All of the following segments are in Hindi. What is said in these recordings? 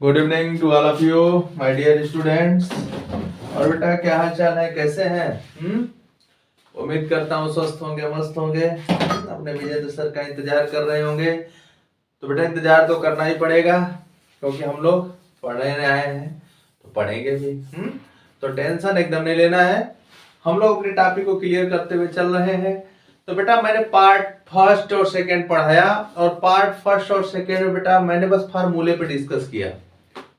Good evening to all of you my dear students. और बेटा क्या हाल चाल है, कैसे हैं? उम्मीद करता हूँ स्वस्थ होंगे, मस्त होंगे, अपने विजेंद्र सर का इंतजार कर रहे होंगे। तो बेटा इंतजार तो करना ही पड़ेगा क्योंकि हम लोग पढ़ने आए हैं तो पढ़ेंगे भी। तो टेंशन एकदम नहीं लेना है, हम लोग अपने टॉपिक को क्लियर करते हुए चल रहे हैं। तो बेटा मैंने पार्ट फर्स्ट और सेकंड पढ़ाया और पार्ट फर्स्ट और सेकंड में बेटा मैंने बस फार्मूले पे डिस्कस किया।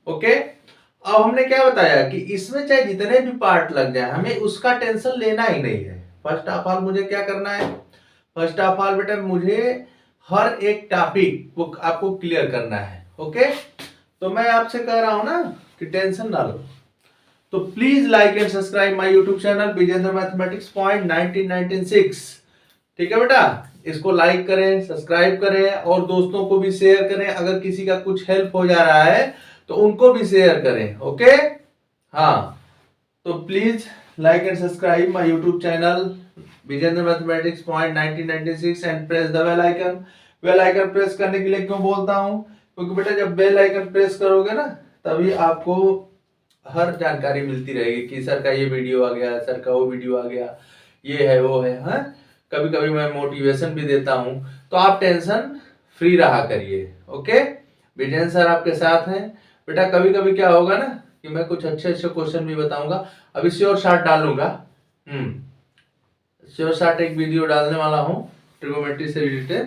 ओके, अब हमने क्या बताया कि इसमें चाहे जितने भी पार्ट लग जाए हमें उसका टेंशन लेना ही नहीं है। फर्स्ट ऑफ ऑल मुझे क्या करना है, फर्स्ट ऑफ ऑल बेटा मुझे हर एक टॉपिक को आपको क्लियर करना है। ओके, तो मैं आपसे कह रहा हूं ना कि टेंशन ना लो। तो please like and subscribe my YouTube channel Vijendra mathematics point 1996। ठीक है बेटा, इसको लाइक करें, सब्सक्राइब करें और दोस्तों को भी शेयर करें। अगर किसी का कुछ हेल्प हो जा रहा है तो उनको भी शेयर करें। ओके, हाँ, तो please like and subscribe my YouTube channel Vijendra mathematics point 1996 and press the bell icon. Bell icon press करने के लिए क्यों बोलता हूं, क्योंकि बेटा जब बेल आइकन प्रेस करोगे ना तभी आपको हर जानकारी मिलती रहेगी कि सर का ये वीडियो आ गया, सर का वो वीडियो आ गया, ये है वो है। हाँ, कभी कभी मैं मोटिवेशन भी देता हूं, तो आप टेंशन फ्री रहा करिए। ओके, विजेंद्र सर आपके साथ हैं। बेटा कभी कभी क्या होगा ना कि मैं कुछ अच्छे अच्छे क्वेश्चन भी बताऊंगा। अभी श्योर शॉट डालूंगा, श्योर शॉट एक वीडियो डालने वाला हूं ट्रिगोनोमेट्री से रिलेटेड,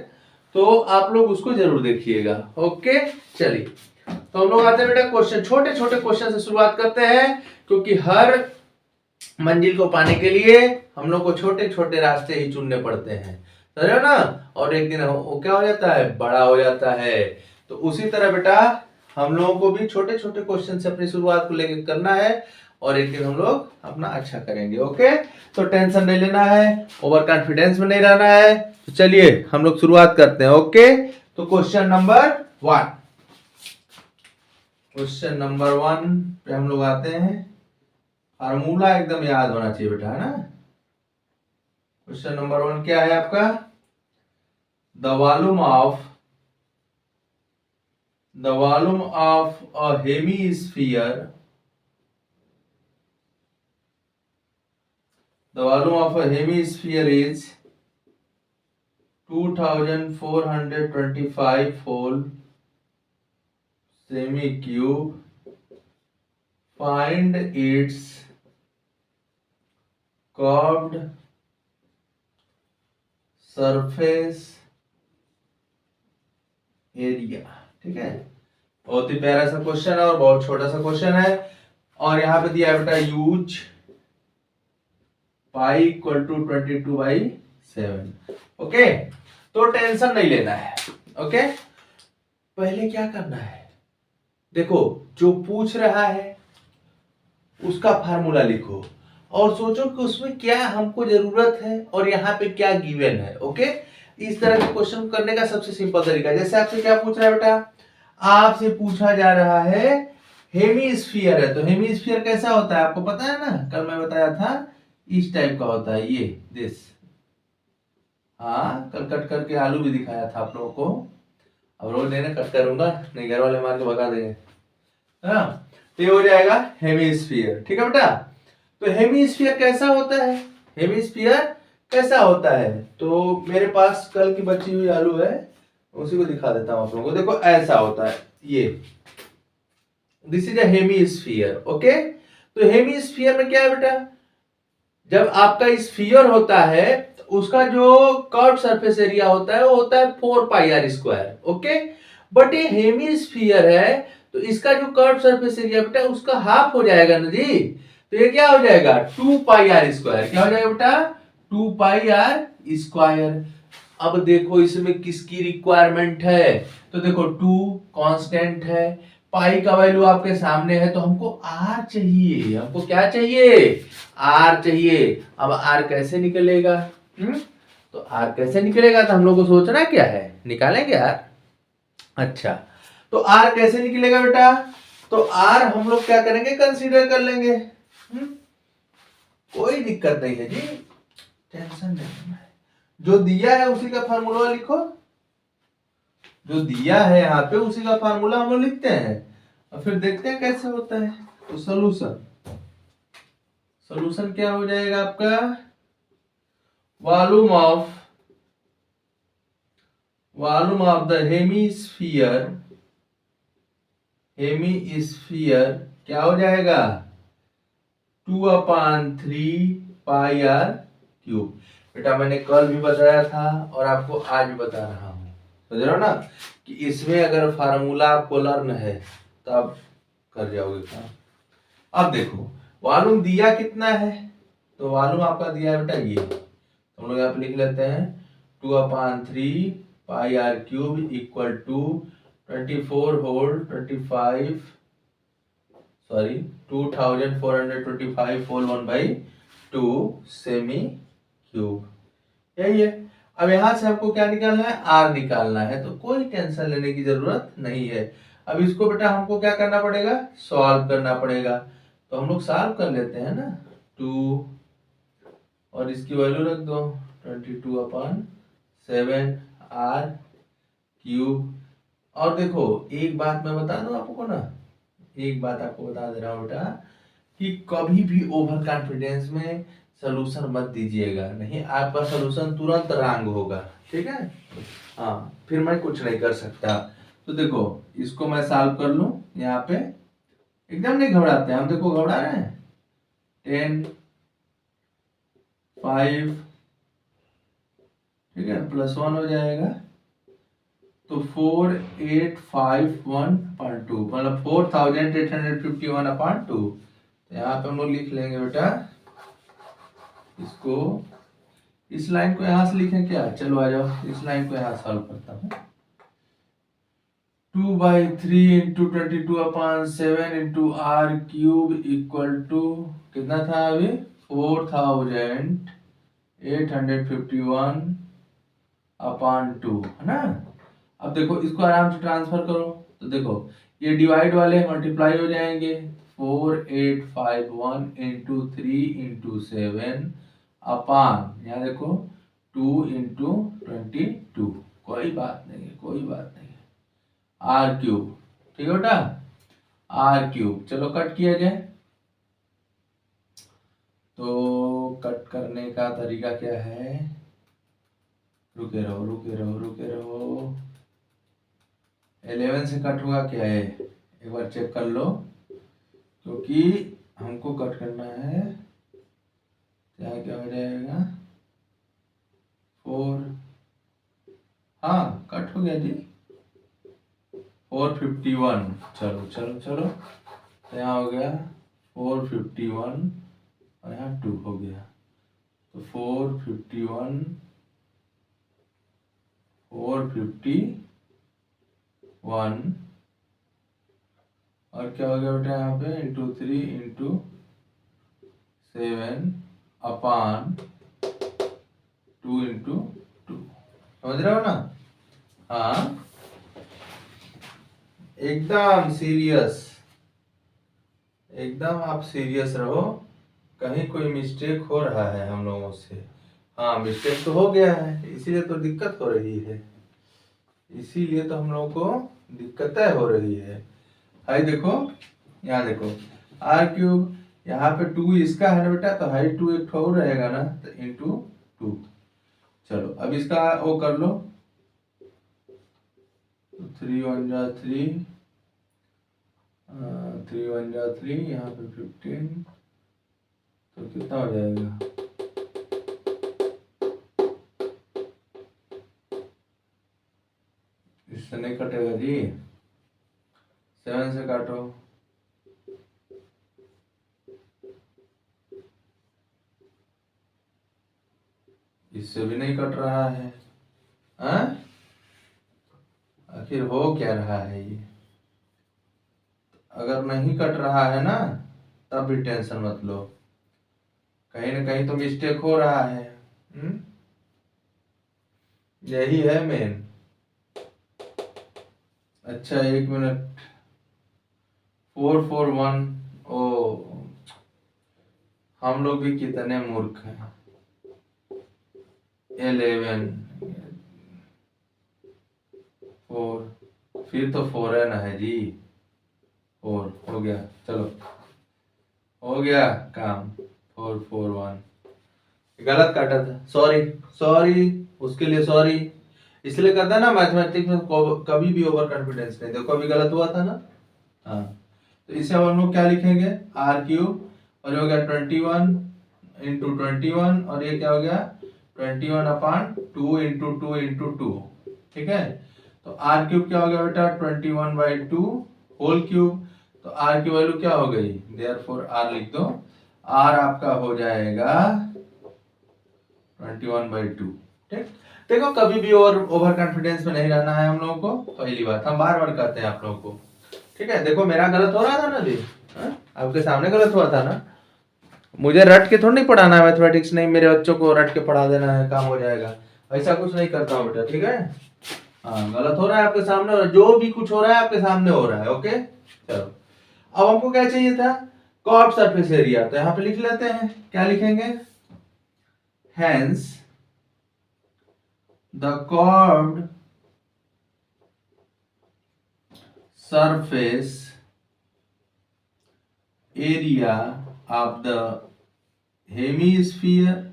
तो आप लोग उसको जरूर देखिएगा। ओके, चलिए तो हम लोग आते हैं बेटा क्वेश्चन, छोटे छोटे क्वेश्चन से शुरुआत करते हैं क्योंकि हर मंजिल को पाने के लिए हम लोग को छोटे छोटे रास्ते ही चुनने पड़ते हैं, समझ रहे हो ना। और एक दिन वो क्या हो जाता है, बड़ा हो जाता है। तो उसी तरह बेटा हम लोगों को भी छोटे छोटे क्वेश्चन से अपनी शुरुआत को लेकर करना है और एक दिन हम लोग अपना अच्छा करेंगे। ओके, तो टेंशन नहीं लेना है, ओवर कॉन्फिडेंस में नहीं रहना है। तो चलिए हम लोग शुरुआत करते हैं। ओके, तो क्वेश्चन नंबर 1, क्वेश्चन नंबर 1 पे हम लोग आते हैं। फार्मूला एकदम याद होना चाहिए बेटा, है ना। क्वेश्चन नंबर 1 क्या है आपका, the volume of a hemisphere, the volume of a hemisphere is 2425 whole semi-cube. Find its curved surface area। ठीक है, बहुत ही प्यारा सा क्वेश्चन है और बहुत छोटा सा क्वेश्चन है। और यहाँ पे दिया है बेटा use pi equal to 22/7। Okay, तो टेंशन नहीं लेना है। ओके, पहले क्या करना है, देखो जो पूछ रहा है उसका फार्मूला लिखो और सोचो कि उसमें क्या हमको जरूरत है और यहाँ पे क्या गिवन है। ओके, इस तरह के क्वेश्चन करने का सबसे सिंपल तरीका, जैसे आपसे क्या पूछ रहा है बेटा, आपसे पूछा जा रहा है हेमीस्फीयर है, तो हेमीस्फीयर कैसा होता है आपको पता है ना, कल मैं बताया था इस टाइप का होता है, ये दिस। हाँ, कल कट करके आलू भी दिखाया था आप लोगों को। अब रोज नहीं ना कट करूंगा, नहीं घर वाले मार के भगा देंगे। हाँ, तो ये हो जाएगा हेमीस्फीयर। ठीक है बेटा, तो हेमीस्फीयर कैसा होता है, हेमीस्फीयर कैसा होता है, तो मेरे पास कल की बची हुई आलू है, उसी को दिखा देता हूं आप लोगों को। देखो ऐसा होता है, ये this is a hemisphere. Okay, तो हेमीस्फीयर में क्या है बेटा, जब आपका स्फीयर होता है तो उसका जो कर्व सरफेस एरिया होता है वो होता है 4πr²। ओके, बट ये हेमीस्फीयर है तो इसका जो कर्व सरफेस एरिया बेटा उसका हाफ हो जाएगा ना जी, तो ये क्या हो जाएगा 2πr²। क्या हो जाएगा बेटा 2πr²। अब देखो इसमें किसकी रिक्वायरमेंट है, तो देखो 2 कांस्टेंट है, पाई का वैल्यू आपके सामने है, तो हमको आर चाहिए, हमको क्या चाहिए, आर चाहिए। अब आर कैसे निकलेगा, तो आर कैसे निकलेगा, तो हम लोग को सोचना क्या है, निकालेंगे आर। अच्छा, तो आर कैसे निकलेगा बेटा, तो आर हम लोग क्या करेंगे, कंसीडर कर लेंगे। कोई दिक्कत नहीं है जी, टेंशन नहीं लेना है। जो दिया है उसी का फार्मूला लिखो, जो दिया है यहाँ पे उसी का फार्मूला हम लोग लिखते हैं। और फिर देखते हैं कैसे होता है। तो सोल्यूशन सोल्यूशन क्या हो जाएगा आपका, वॉल्यूम ऑफ द हेमीस्फीयर क्या हो जाएगा, 2/3 पाई r क्यूब। बेटा मैंने कल भी बताया था और आपको आज भी बता रहा हूं, समझ रहे हो ना, कि इसमें अगर फार्मूला आपको लर्न है तो आप कर जाओगे काम। अब देखो वॉल्यूम दिया कितना है, तो वॉल्यूम आपका दिया है बेटा ये, तो हम लोग यहाँ पे लिख लेते हैं 2/3 pi r cube equal to 2425 whole 1/2 सेमी क्यूब। यही है। अब यहां से हमको क्या निकालना है, आर निकालना है, तो कोई टेंशन लेने की जरूरत नहीं है। अब इसको बेटा हमको क्या करना पड़ेगा, सॉल्व करना पड़ेगा। तो हम लोग सॉल्व कर लेते हैं ना, 2 और इसकी वैल्यू रख दो 22/7 r क्यूब। और देखो एक बात मैं बता दूं आपको ना, एक बात आपको बता दे रहा हूं बेटा, कि कभी भी ओवर कॉन्फिडेंस में सलूशन मत दीजिएगा, नहीं आपका सलूशन तुरंत रॉन्ग होगा, ठीक है। हाँ फिर मैं कुछ नहीं कर सकता। तो देखो इसको मैं सॉल्व कर लूं, यहाँ पे एकदम नहीं घबराते हम, देखो घबरा रहे हैं, 10 5 ठीक है +1 हो जाएगा, तो 4851/2 मतलब 4851/2। यहाँ पे हम लोग लिख लेंगे बेटा इसको, इस लाइन को यहां से लिखें क्या, चलो आ जाओ इस लाइन को यहां सॉल्व करता हूं। 2/3 × 22/7 इक्वल टू कितना था अभी, 4851/2 है ना। अब देखो इसको आराम से ट्रांसफर करो, तो देखो ये डिवाइड वाले मल्टीप्लाई हो जाएंगे, 4851 × 3 × 7 अपान यहाँ देखो 2 × 22, कोई बात नहीं है, कोई बात नहीं है, r क्यूब, ठीक है बेटा, r क्यूब। चलो कट किया जाए, तो कट करने का तरीका क्या है, रुके रहो रुके रहो रुके रहो, 11 से कट होगा क्या है, एक बार चेक कर लो, क्योंकि हमको कट करना है, क्या हो जाएगा 4, हाँ कट हो गया जी, 451, चलो चलो चलो, तो यहाँ हो गया 451 और यहाँ 2 हो गया, तो 451 और क्या हो गया बेटा यहाँ पे इंटू 3 × 7 अपान 2 × 2, समझ रहे हो ना। हाँ एकदम सीरियस, एकदम आप सीरियस रहो, कहीं कोई मिस्टेक हो रहा है हम लोगों से, हाँ मिस्टेक तो हो गया है, इसीलिए तो दिक्कत हो रही है, इसीलिए तो हम लोगों को दिक्कतें हो रही है। हाई देखो यहाँ देखो r क्यूब, यहाँ पे 2 इसका है ना बेटा, तो हाई 2 एक और रहेगा ना, तो इंटू 2। चलो अब इसका वो कर लो, 3 1 जा 3, 3 1 जा 3, यहाँ पे 15, तो कितना हो जाएगा, इससे नहीं कटेगा जी, 7 से काटो, इससे भी नहीं कट रहा है, आखिर हो क्या रहा है ये। अगर नहीं कट रहा है ना तब भी टेंशन मत लो, कहीं ना कहीं तो मिस्टेक हो रहा है, यही है मेन। अच्छा 1 मिनट, 441, ओ हम लोग भी कितने मूर्ख हैं, 11 4, फिर तो 4n है जी, 4 हो गया, चलो हो गया काम। 4 4 1 गलत काटा था, सॉरी सॉरी, उसके लिए सॉरी। इसलिए करता है ना मैथमेटिक्स में कभी भी ओवर कॉन्फिडेंस नहीं, देखो अभी गलत हुआ था ना। हाँ, तो इसे हम लोग क्या लिखेंगे, आर क्यूब, और ये हो गया 21 × 21 और ये क्या हो गया 21/2 × 2 × 2। ठीक है, तो आर क्यूब क्या हो गया बेटा 21/2 होल क्यूब। तो आर की वैल्यू क्या हो गई, देयरफॉर आर लिख दो, आर आपका हो जाएगा 21/2। ठीक, देखो कभी भी ओवर कॉन्फिडेंस में नहीं रहना है हम लोगों को, पहली बात हम बार बार कहते हैं आप लोगों को। ठीक है, देखो मेरा गलत हो रहा था ना अभी, आपके सामने गलत हुआ था ना, मुझे रट के थोड़ा नहीं पढ़ाना है मैथमेटिक्स, नहीं मेरे बच्चों को रट के पढ़ा देना है काम हो जाएगा, ऐसा कुछ नहीं करता हूँ बेटा। ठीक है, हाँ गलत हो रहा है आपके सामने, जो भी कुछ हो रहा है आपके सामने हो रहा है। ओके, चलो अब हमको क्या चाहिए था, कर्व्ड सरफेस एरिया, तो यहाँ पे लिख लेते हैं, क्या लिखेंगे, hence the curved surface area of the hemisphere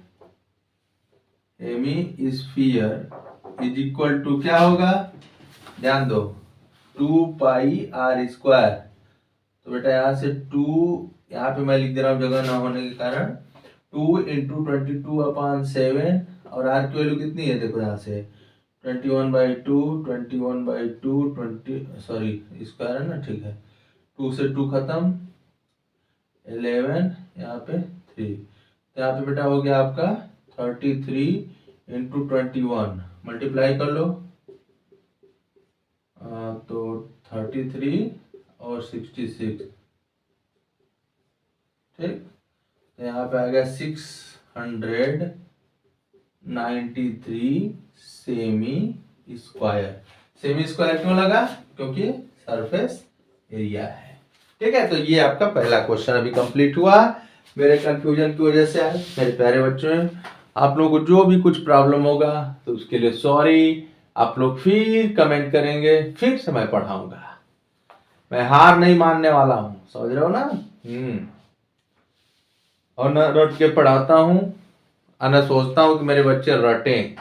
is equal to क्या होगा, ध्यान दो 2πr²। तो बेटा यहाँ से 2, यहाँ पे मैं लिख दे रहा हूँ जगह ना होने के कारण, 2 × 22/7 और r की वैल्यू कितनी है, देखो यहाँ से 21/2 सॉरी स्क्वायर है ना, ठीक है, 2 से 2 खत्म, 11 यहाँ पे 3, तो यहाँ पे बेटा हो गया आपका 33 × 21, मल्टीप्लाई कर लो, तो 33 और 66, ठीक, तो यहाँ पे आ गया 693 सेमी स्क्वायर। सेमी स्क्वायर क्यों लगा, क्योंकि सरफेस एरिया है। ठीक है, तो ये आपका पहला क्वेश्चन अभी कंप्लीट हुआ, मेरे कंफ्यूजन की वजह से है। मेरे प्यारे बच्चों, आप लोगों को जो भी कुछ प्रॉब्लम होगा तो उसके लिए सॉरी, आप लोग फिर कमेंट करेंगे, फिर से मैं पढ़ाऊंगा, मैं हार नहीं मानने वाला हूँ, समझ रहे हो ना। और न रट के पढ़ाता हूँ, और न सोचता हूँ कि मेरे बच्चे रटें।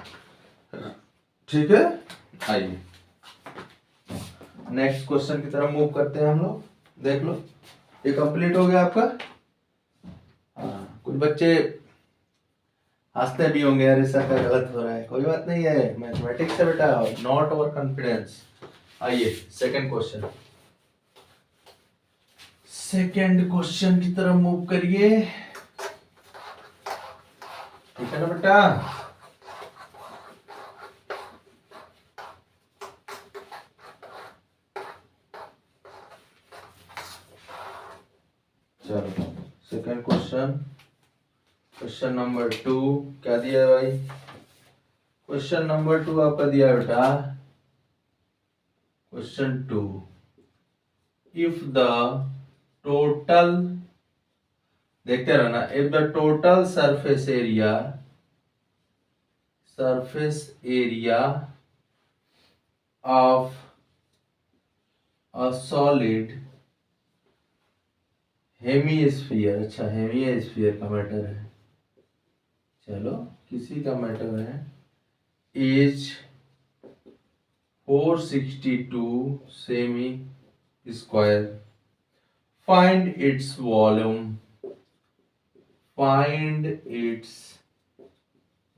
ठीक है, आइए नेक्स्ट क्वेश्चन की तरफ मूव करते हैं हम लोग। देख लो, ये कंप्लीट हो गया आपका। कुछ बच्चे हंसते भी होंगे, अरे सर का गलत हो रहा है, कोई बात नहीं है, मैथमेटिक्स है बेटा, नॉट ओवर कॉन्फिडेंस। आइए सेकंड क्वेश्चन की तरफ मूव करिए। ठीक है ना बेटा, चलो सेकंड क्वेश्चन नंबर 2 क्या दिया है भाई, क्वेश्चन नंबर 2 आपका दिया है बेटा, क्वेश्चन 2, इफ द टोटल, देखते रहना, if the total surface area of a solid hemisphere, अच्छा हेमीस्फीयर का मैटर है, चलो किसी का मैटर है, is 462 semi square, find its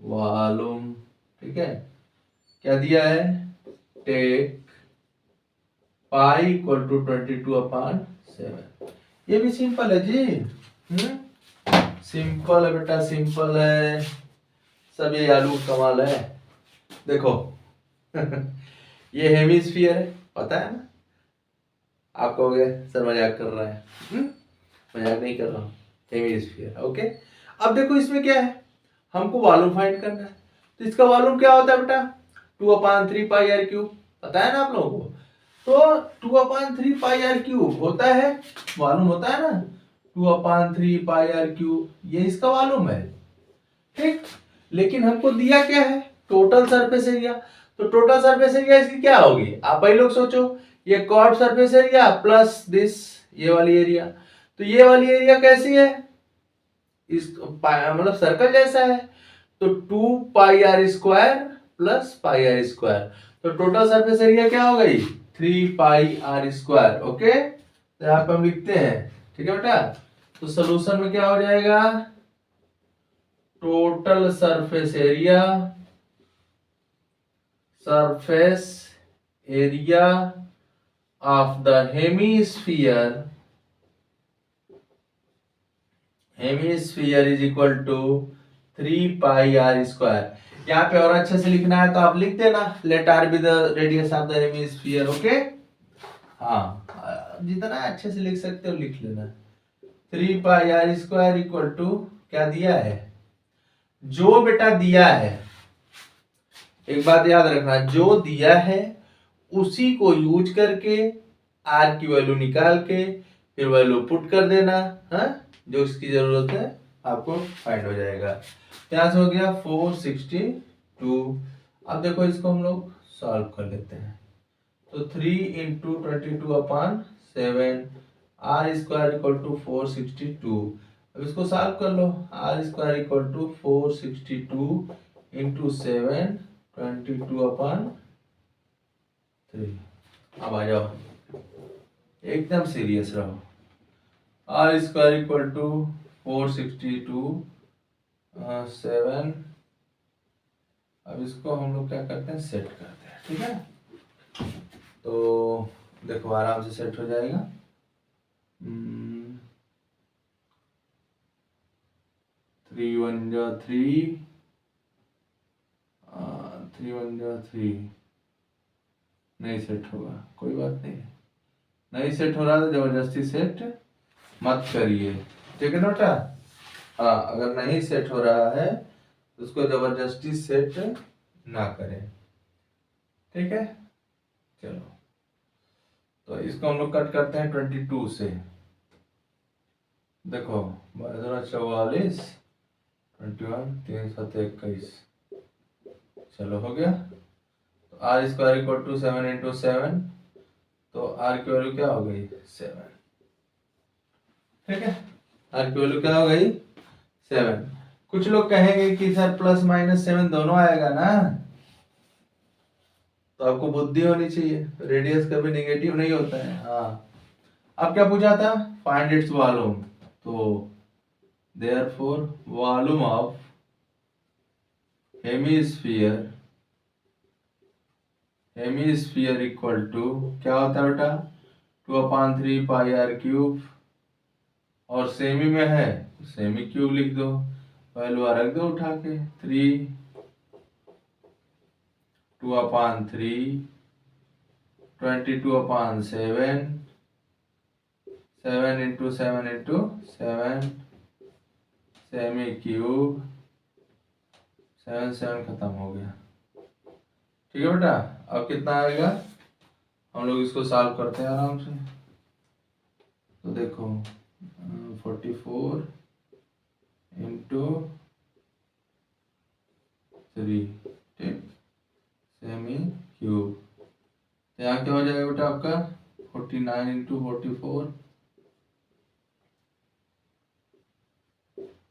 volume, ठीक है, क्या दिया है, टेक पाई इक्वल टू 22/7। ये भी सिंपल है जी, सिंपल है बेटा, सिंपल है, सब ये आलू कमाल है। देखो ये हेमिस्फीयर है, पता है ना, आप कहोगे सर मजाक कर रहा है, मजाक नहीं कर रहा हूँ, हेमिस्फीयर। ओके, अब देखो इसमें क्या है, हमको वॉल्यूम फाइंड करना है, तो इसका वॉल्यूम क्या होता है बेटा 2/3πr³, पता है ना आप लोगों को, तो 2/3πr³ होता है, वॉल्यूम होता है ना 2/3πr³, ये इसका वॉल्यूम है। ठीक, लेकिन हमको दिया क्या है, टोटल सरफेस एरिया, तो टोटल सरफेस एरिया इसकी क्या होगी, आप भाई लोग सोचो, ये curved surface area plus this ये वाली एरिया। तो ये वाली एरिया कैसी है, इस मतलब सर्कल जैसा है, तो 2 पाई r² प्लस पाई r², तो टोटल सरफेस एरिया क्या हो गई 3 पाई r²। ओके, तो यहाँ पे हम लिखते हैं, ठीक है बेटा। तो सोल्यूशन में क्या हो जाएगा, total surface area of the hemisphere is equal to 3 pi r²। यहाँ पे और अच्छे से लिखना है तो आप लिख देना, let r be the radius of the hemisphere. Okay, हाँ जितना अच्छे से लिख सकते हो लिख लेना। 3 पाई r² इक्वल टू क्या दिया है, जो बेटा दिया है, एक बात याद रखना, जो दिया है उसी को यूज करके r की वैल्यू निकाल के फिर वैल्यू पुट कर देना, हाँ जो इसकी जरूरत है आपको फाइंड हो जाएगा। यहाँ से हो गया 462। अब देखो इसको हम लोग सॉल्व कर लेते हैं। तो 3 इंटू 22/7 r² इक्वल टू 462। अब इसको सॉल्व कर लो, r² इक्वल टू 462 इंटू 7 22/3। अब आ जाओ, एकदम सीरियस रहो। r² equal to 462 7। अब इसको हम लोग क्या करते हैं, सेट करते हैं, ठीक है। तो देखो आराम से सेट हो जाएगा। 3 1 जा 3, 3 1 जा 3, नहीं सेट होगा, कोई बात नहीं, नहीं सेट हो रहा तो जबरदस्ती सेट मत करिए, ठीक है ना बेटा। हाँ अगर नहीं सेट हो रहा है तो उसको जबरदस्ती सेट ना करें, ठीक है। चलो तो इसको हम लोग कट करते हैं 22 से। देखो 44 21 3 7 21, चलो हो गया। तो r² इक्वल टू 7 इंटू 7, तो r की वैल्यू क्या हो गई 7, ठीक है। r की वैल्यू क्या हो गई 7। कुछ लोग कहेंगे कि सर प्लस माइनस 7 दोनों आएगा ना, तो आपको बुद्धि होनी चाहिए, रेडियस कभी नेगेटिव नहीं होता है। हाँ अब क्या पूछा था, फाइंड इट्स वॉल्यूम, तो therefore volume of hemisphere equal to क्या होता है बेटा 2/3 पाई r³, और सेमी में है तो सेमी क्यूब लिख दो, वैल्यू रख दो उठा के 3 2/3 22/7 7 इंटू 7 इंटू 7 सेमी क्यूब 7 7 खत्म हो गया, ठीक है बेटा। अब कितना आएगा, हम लोग इसको सॉल्व करते हैं आराम से। तो देखो 44 इंटू 3, ठीक, सेमी क्यूब, तो यहाँ क्या हो जाएगा बेटा आपका 49 इंटू 44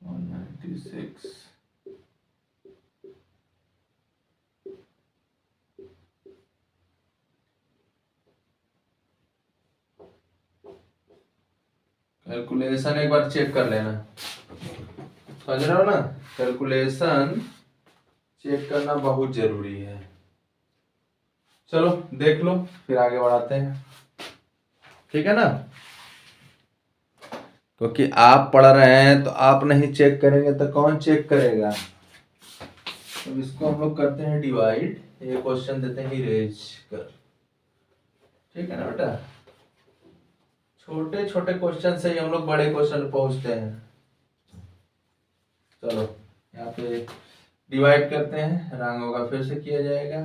196। कैलकुलेशन एक बार चेक कर लेना, समझ रहे हो ना, कैलकुलेशन चेक करना बहुत जरूरी है। चलो देख लो फिर आगे बढ़ाते हैं, ठीक है ना। क्योंकि आप पढ़ रहे हैं तो आप नहीं चेक करेंगे तो कौन चेक करेगा। तो इसको हम लोग करते हैं डिवाइड, ये क्वेश्चन देते हैं इरेज कर, ठीक है ना बेटा। छोटे छोटे क्वेश्चन से ही हम लोग बड़े क्वेश्चन पहुंचते हैं। चलो यहाँ पे डिवाइड करते हैं, रंग होगा फिर से किया जाएगा।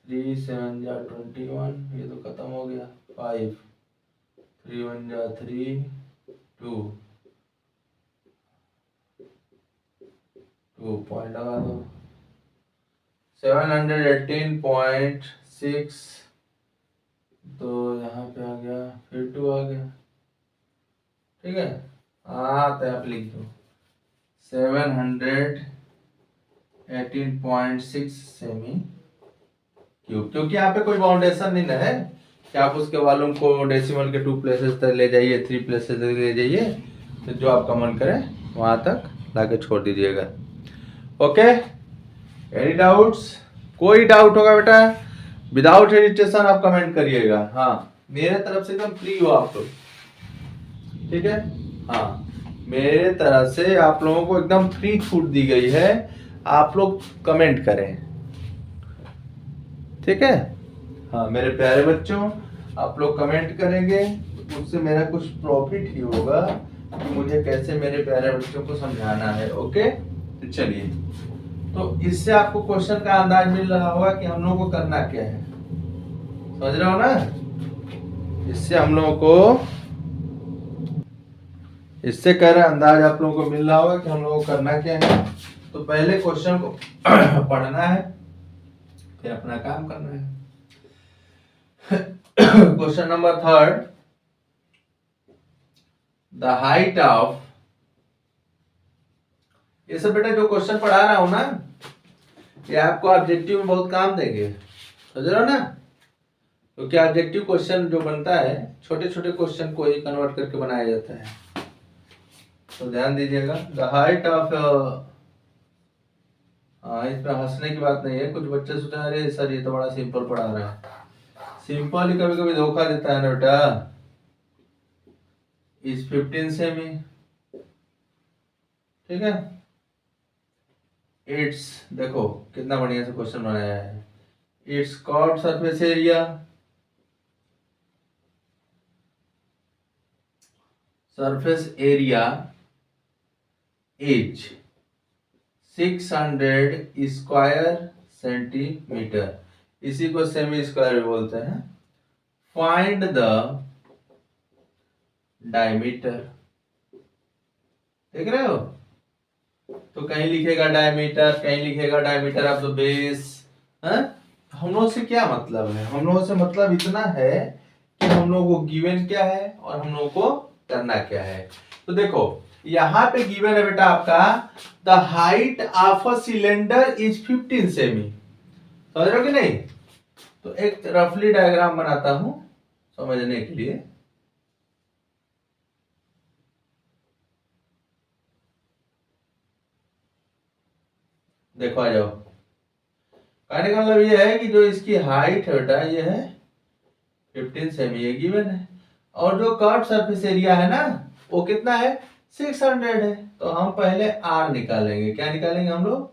3 7 जा 21, ये तो खत्म हो गया। 5 3 1 जा 3 2 2 पॉइंट लगा दो 718.6 तो यहाँ पे आ गया, फिर 2 आ गया, ठीक है। हाँ तो आप लिख दो 718.6 सेमी क्यूब, क्योंकि यहाँ पे कोई बाउंडेशन नहीं ना है कि आप उसके वॉल्यूम को डेसिमल के 2 प्लेसेस तक ले जाइए, 3 प्लेसेस तक ले जाइए, तो जो आपका मन करे वहाँ तक लाके छोड़ दीजिएगा। Okay, any doubts? कोई डाउट होगा बेटा विदाउट हेजिटेशन आप कमेंट करिएगा। हाँ, मेरे तरफ से एकदम फ्री हो आप लोग, ठीक है। हाँ, मेरे तरफ से आप लोगों को एकदम फ्री छूट दी गई है, आप लोग कमेंट करें, ठीक है। हाँ मेरे प्यारे बच्चों, आप लोग कमेंट करेंगे उससे मेरा कुछ प्रॉफिट ही होगा कि मुझे कैसे मेरे प्यारे बच्चों को समझाना है। ओके, तो चलिए, तो इससे आपको क्वेश्चन का अंदाज मिल रहा होगा कि हम लोगों को करना क्या है, समझ रहे हो ना। इससे हम लोगों को, इससे कह रहे अंदाज आप लोगों को मिल रहा होगा कि हम लोगों को करना क्या है। तो पहले क्वेश्चन को पढ़ना है, फिर अपना काम करना है। Question number 3, the height of, ये सब बेटा जो क्वेश्चन पढ़ा रहा हूं ना, ये आपको ऑब्जेक्टिव में बहुत काम देंगे, समझ रहे हो ना। क्योंकि ऑब्जेक्टिव क्वेश्चन जो बनता है, छोटे छोटे क्वेश्चन को ही कन्वर्ट करके बनाया जाता है, तो ध्यान दीजिएगा। द हाइट ऑफ, इसमें हंसने की बात नहीं है, कुछ बच्चे सोचा अरे सर ये तो बड़ा सिंपल पढ़ा रहा है। सिंपल ही कभी कभी धोखा देता है ना बेटा। इस 15 सेमी, ठीक है। इट्स, देखो कितना बढ़िया से क्वेश्चन बनाया है। It's curved surface area, surface area is 600 square centimetre, इसी को सेमी स्क्वायर बोलते हैं। फाइंड द डायमीटर, देख रहे हो, तो कहीं लिखेगा डायमीटर, कहीं लिखेगा डायमीटर ऑफ द बेस। हम लोगों से क्या मतलब है, हम लोगों से मतलब इतना है कि हम लोगों को गिवन क्या है और हम लोगों को करना क्या है। तो देखो यहाँ पे गिवन है बेटा आपका, the height of a cylinder is 15 semi, समझ रहे हो कि नहीं। तो एक रफली डायग्राम बनाता हूं समझने के लिए। देखो आ जाओ, कहने का मतलब ये है कि जो इसकी हाइट है बेटा ये है 15 सेमी, ये गिवन है, और जो कर्व सरफेस एरिया है ना वो कितना है 600 है। तो हम पहले आर निकालेंगे, क्या निकालेंगे हम लोग,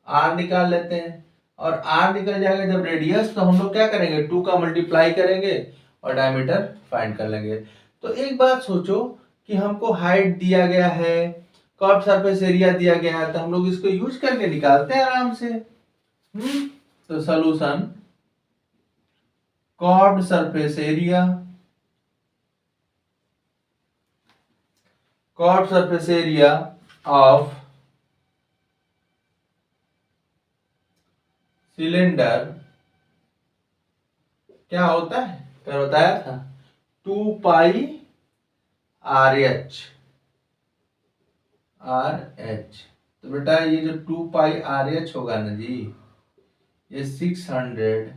आर निकाल लेते हैं। और आर निकल जाएगा जब रेडियस, तो हम लोग क्या करेंगे 2 का मल्टीप्लाई करेंगे और डायमीटर फाइंड कर लेंगे। तो एक बात सोचो कि हमको हाइट दिया गया है, कर्व सरफेस एरिया दिया गया है, तो हम लोग इसको यूज करके निकालते हैं आराम से। तो solution, curved surface area, curved surface area of cylinder क्या होता है, क्या बताया था, 2 पाई आर एच, आर एच। तो बेटा ये जो 2 पाई आर एच होगा ना जी, ये 600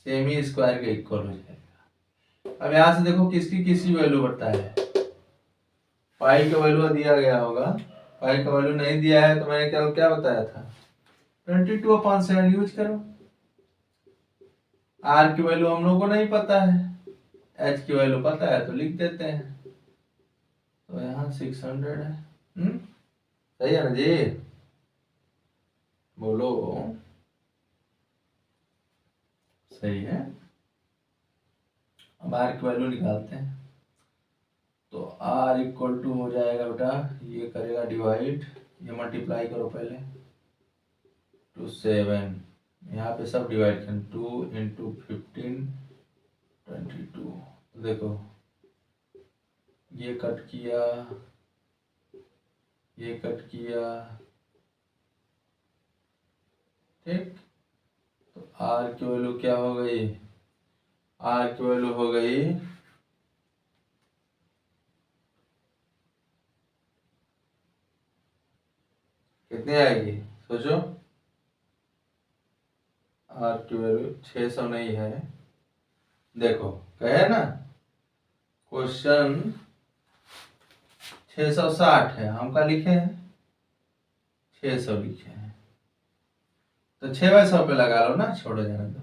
सेमी स्क्वायर के इक्वल हो जाएगा। अब यहां से देखो किसकी किसकी वैल्यू बढ़ता है, पाई का वैल्यू दिया गया होगा, पाई का वैल्यू नहीं दिया है तो मैंने क्या क्या बताया था 22/7 यूज करो। आर की वैल्यू हम लोग को नहीं पता है, एच की वैल्यू पता है तो लिख देते हैं। तो यहाँ 600 है, सही है ना जी, बोलो सही है। अब आर की वैल्यू निकालते हैं, तो आर इक्वल टू हो जाएगा बेटा, ये करेगा डिवाइड, ये मल्टीप्लाई करो पहले, 2 7, यहाँ पे सब डिवाइड करें, 2 इंटू 15 22। देखो ये कट किया, ये कट किया, ठीक। तो आर की वैल्यू क्या हो गई, आर की वैल्यू हो गई कितनी आएगी सोचो। आर की वैल्यू 600 नहीं है, देखो कहे ना क्वेश्चन 660 है, हम क्या लिखे हैं 600 लिखे हैं, तो 6/100 पे लगा लो ना, छोड़ो जाने दो।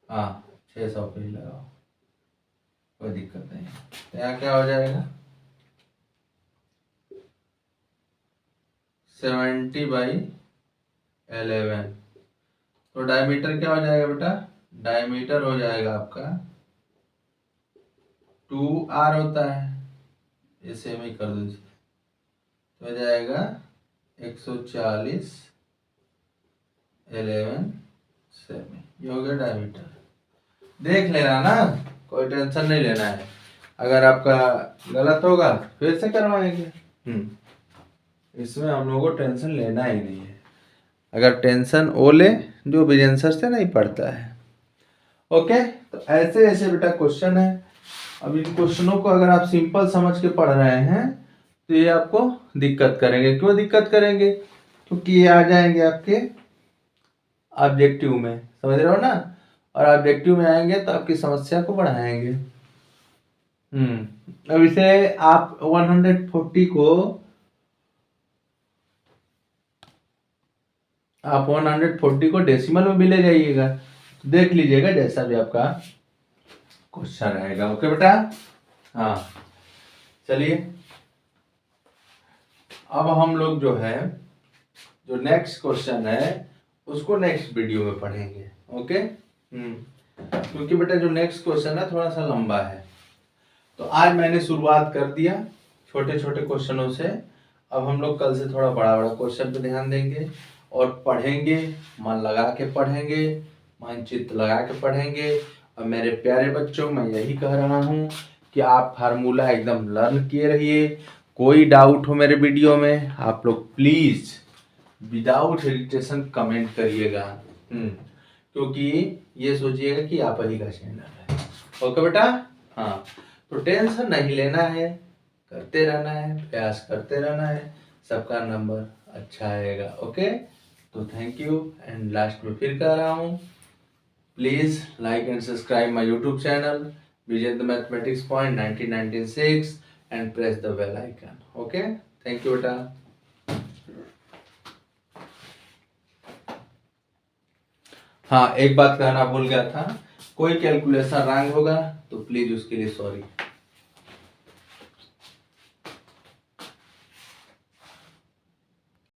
हाँ 600 पे ही लगाओ, कोई दिक्कत नहीं। तो यहाँ क्या हो जाएगा 70/11। तो डायमीटर क्या हो जाएगा बेटा, डायमीटर हो जाएगा आपका 2r होता है, ये सेम ही कर दो इसे, तो हो जाएगा 140 11 सेमी, ये हो गया डायमीटर। देख लेना ना, कोई टेंशन नहीं लेना है, अगर आपका गलत होगा फिर से करवाएंगे। इसमें हम लोगों को टेंशन लेना ही नहीं है, अगर टेंशन ओ ले जो बिजेंसर से नहीं पढ़ता है। ओके, तो ऐसे ऐसे बेटा क्वेश्चन है। अब इन क्वेश्चनों को अगर आप सिंपल समझ के पढ़ रहे हैं तो ये आपको दिक्कत करेंगे। क्यों दिक्कत करेंगे, क्योंकि ये आ जाएंगे आपके ऑब्जेक्टिव में, समझ रहे हो ना, और ऑब्जेक्टिव में आएंगे तो आपकी समस्या को बढ़ाएंगे। अब इसे आप 140 को आप 140 को डेसिमल में भी ले जाइएगा, तो देख लीजिएगा जैसा भी आपका क्वेश्चन रहेगा। ओके बेटा, हाँ चलिए अब हम लोग जो है जो नेक्स्ट क्वेश्चन है उसको नेक्स्ट वीडियो में पढ़ेंगे। ओके, क्योंकि बेटा जो नेक्स्ट क्वेश्चन है थोड़ा सा लंबा है, तो आज मैंने शुरुआत कर दिया छोटे छोटे क्वेश्चनों से। अब हम लोग कल से थोड़ा बड़ा बड़ा क्वेश्चन पे ध्यान देंगे और पढ़ेंगे, मन लगा के पढ़ेंगे, मन चित्त लगा के पढ़ेंगे। और मेरे प्यारे बच्चों, मैं यही कह रहा हूँ कि आप फार्मूला एकदम लर्न किए रहिए। कोई डाउट हो मेरे वीडियो में आप लोग प्लीज़ विदाउट हेजिटेशन कमेंट करिएगा, क्योंकि ये सोचिएगा कि आप ही का चैनल है। ओके बेटा, हाँ तो टेंशन नहीं लेना है, करते रहना है, प्रयास करते रहना है, सबका नंबर अच्छा आएगा। ओके, तो थैंक यू, एंड लास्ट में फिर कह रहा हूँ please like and subscribe my YouTube channel Vijendra mathematics point 1996 and press the bell icon. Okay, thank you बेटा। हाँ एक बात कहना भूल गया था, कोई कैलकुलेशन रॉन्ग होगा तो प्लीज उसके लिए सॉरी।